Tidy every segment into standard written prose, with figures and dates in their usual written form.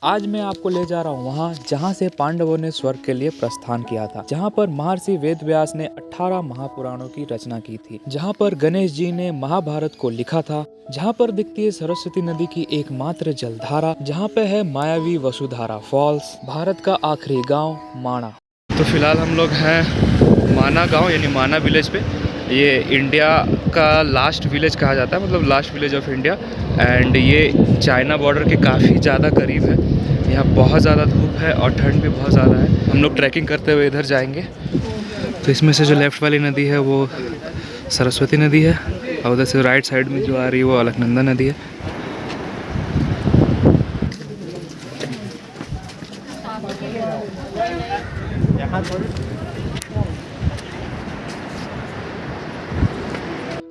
आज मैं आपको ले जा रहा हूँ वहाँ जहाँ से पांडवों ने स्वर्ग के लिए प्रस्थान किया था, जहाँ पर महर्षि वेद व्यास ने 18 महापुराणों की रचना की थी, जहाँ पर गणेश जी ने महाभारत को लिखा था, जहाँ पर दिखती है सरस्वती नदी की एकमात्र जलधारा, जहाँ पे है मायावी वसुधारा फॉल्स, भारत का आखिरी गाँव माणा। तो फिलहाल हम लोग हैं माना गाँव यानी माना विलेज पे। ये इंडिया का लास्ट विलेज कहा जाता है, मतलब last village of India. And ये चाइना बॉर्डर के काफ़ी ज़्यादा करीब है। यहाँ बहुत ज़्यादा धूप है और ठंड भी बहुत ज़्यादा है। हम लोग ट्रैकिंग करते हुए इधर जाएंगे। तो इसमें से जो लेफ़्ट वाली नदी है वो सरस्वती नदी है और उधर से राइट साइड में जो आ रही है वो अलकनंदा नदी है।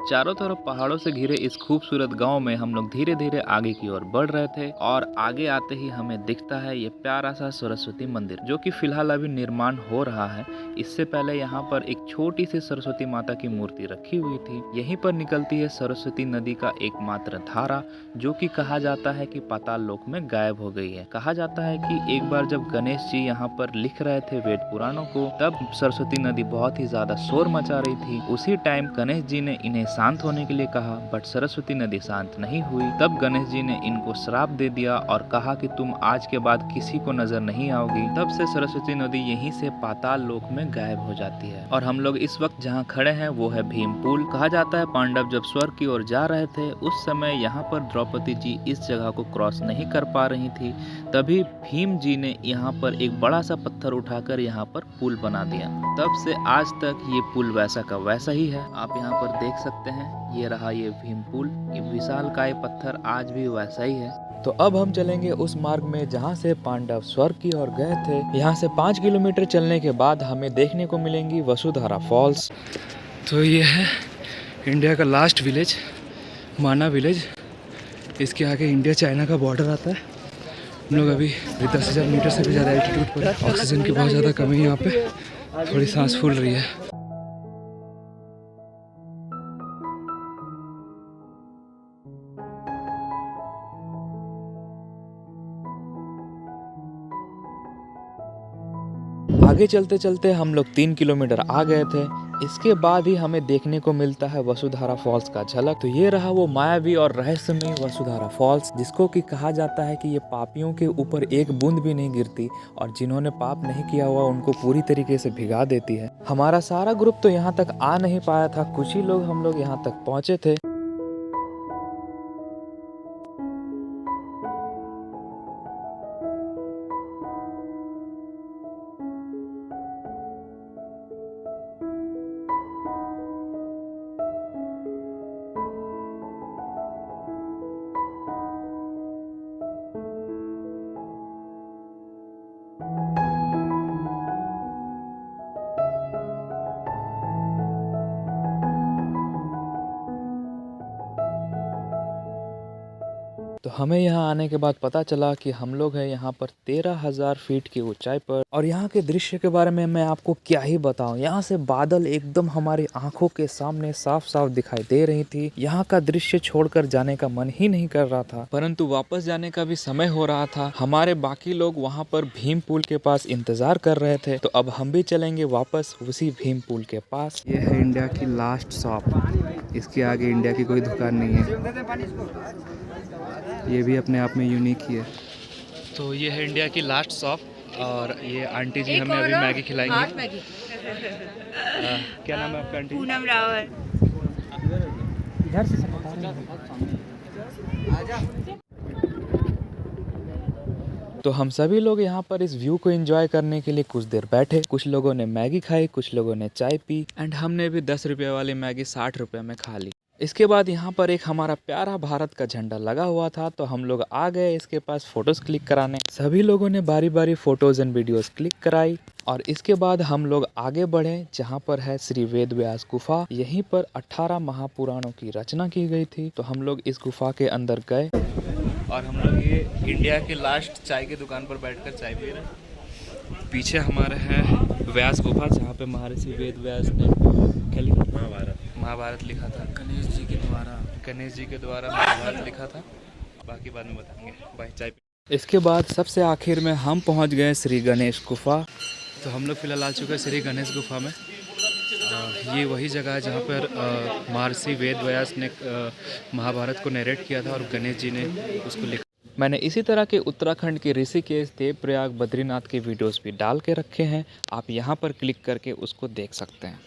चारों तरफ पहाड़ों से घिरे इस खूबसूरत गांव में हम लोग धीरे धीरे आगे की ओर बढ़ रहे थे और आगे आते ही हमें दिखता है ये प्यारा सा सरस्वती मंदिर, जो कि फिलहाल अभी निर्माण हो रहा है। इससे पहले यहाँ पर एक छोटी सी सरस्वती माता की मूर्ति रखी हुई थी। यहीं पर निकलती है सरस्वती नदी का एकमात्र धारा, जो कि कहा जाता है कि पाताल लोक में गायब हो गई है। कहा जाता है कि एक बार जब गणेश जी यहाँ पर लिख रहे थे वेद पुराणों को, तब सरस्वती नदी बहुत ही ज्यादा शोर मचा रही थी। उसी टाइम गणेश जी ने इन्हें शांत होने के लिए कहा, बट सरस्वती नदी शांत नहीं हुई। तब गणेश जी ने इनको श्राप दे दिया और कहा कि तुम आज के बाद किसी को नजर नहीं आओगी। तब से सरस्वती नदी यहीं से पाताल लोक में गायब हो जाती है। और हम लोग इस वक्त जहाँ खड़े हैं वो है भीम पुल। कहा जाता है पांडव जब स्वर्ग की ओर जा रहे थे, उस समय यहाँ पर द्रौपदी जी इस जगह को क्रॉस नहीं कर पा रही थी। तभी भीम जी ने यहाँ पर एक बड़ा सा पत्थर उठाकर यहाँ पर पुल बना दिया। तब से आज तक ये पुल वैसा का वैसा ही है। आप यहाँ पर देख सकते हैं, ये रहा ये भीम पुल। ये विशालकाय पत्थर आज भी वैसा ही है। तो अब हम चलेंगे उस मार्ग में जहाँ से पांडव स्वर्ग की ओर गए थे। यहाँ से 5 किलोमीटर चलने के बाद हमें देखने को मिलेंगी वसुधारा फॉल्स। तो ये है इंडिया का लास्ट विलेज, माना विलेज। इसके आगे इंडिया चाइना का बॉर्डर आता है। हम लोग अभी 10,000 मीटर से भी ज़्यादा एल्टीट्यूड पर है। ऑक्सीजन की बहुत ज़्यादा कमी है यहाँ पे, थोड़ी सांस फूल रही है। आगे चलते चलते हम लोग 3 किलोमीटर आ गए थे। इसके बाद ही हमें देखने को मिलता है वसुधारा फॉल्स का झलक। तो ये रहा वो मायावी और रहस्यमय वसुधारा फॉल्स, जिसको कि कहा जाता है कि ये पापियों के ऊपर एक बूंद भी नहीं गिरती और जिन्होंने पाप नहीं किया हुआ उनको पूरी तरीके से भिगा देती है। हमारा सारा ग्रुप तो यहाँ तक आ नहीं पाया था, कुछ ही लोग हम लोग यहाँ तक पहुँचे थे। तो हमें यहाँ आने के बाद पता चला कि हम लोग हैं यहाँ पर 13,000 फीट की ऊंचाई पर। और यहाँ के दृश्य के बारे में मैं आपको क्या ही बताऊं। यहाँ से बादल एकदम हमारी आंखों के सामने साफ साफ दिखाई दे रही थी। यहाँ का दृश्य छोड़कर जाने का मन ही नहीं कर रहा था, परंतु वापस जाने का भी समय हो रहा था। हमारे बाकी लोग वहाँ पर भीम पुल के पास इंतजार कर रहे थे, तो अब हम भी चलेंगे वापस उसी भीम पुल के पास। ये है इंडिया की लास्ट शॉप। इसके आगे इंडिया की कोई दुकान नहीं है। ये भी अपने आप में यूनिक ही है। तो ये है इंडिया की लास्ट शॉप और ये आंटी जी हमें अभी मैगी खिलाएंगी। क्या नाम है आपका आंटी? पूनम रावत। इधर से तो हम सभी लोग यहाँ पर इस व्यू को एंजॉय करने के लिए कुछ देर बैठे। कुछ लोगों ने मैगी खाई, कुछ लोगों ने चाय पी एंड हमने भी 10 रुपये वाली मैगी 60 रुपये में खा ली। इसके बाद यहाँ पर एक हमारा प्यारा भारत का झंडा लगा हुआ था, तो हम लोग आ गए इसके पास फोटोज क्लिक कराने। सभी लोगों ने बारी बारी फोटोज एंड वीडियोस क्लिक कराई और इसके बाद हम लोग आगे बढ़े जहाँ पर है श्री वेद व्यास गुफा। यहीं पर 18 महापुराणों की रचना की गई थी। तो हम लोग इस गुफा के अंदर गए और हम लोग ये इंडिया के लास्ट चाय की दुकान पर बैठकर चाय पी रहे हैं। पीछे हमारे है व्यास गुफा, जहाँ पे महर्षि वेद व्यास ने क्या लिखा था? महाभारत लिखा था। गणेश जी के द्वारा महाभारत लिखा था। बाकी बाद में बताएंगे। बाय। चाय इसके बाद सबसे आखिर में हम पहुंच गए श्री गणेश गुफा। तो हम लोग फिलहाल आ चुके हैं श्री गणेश गुफा में। ये वही जगह है जहाँ पर महर्षि वेद व्यास ने महाभारत को नरेट किया था और गणेश जी ने उसको लिखा। मैंने इसी तरह के उत्तराखंड के ऋषिकेश, देवप्रयाग, बद्रीनाथ के वीडियोस भी डाल के रखे हैं, आप यहाँ पर क्लिक करके उसको देख सकते हैं।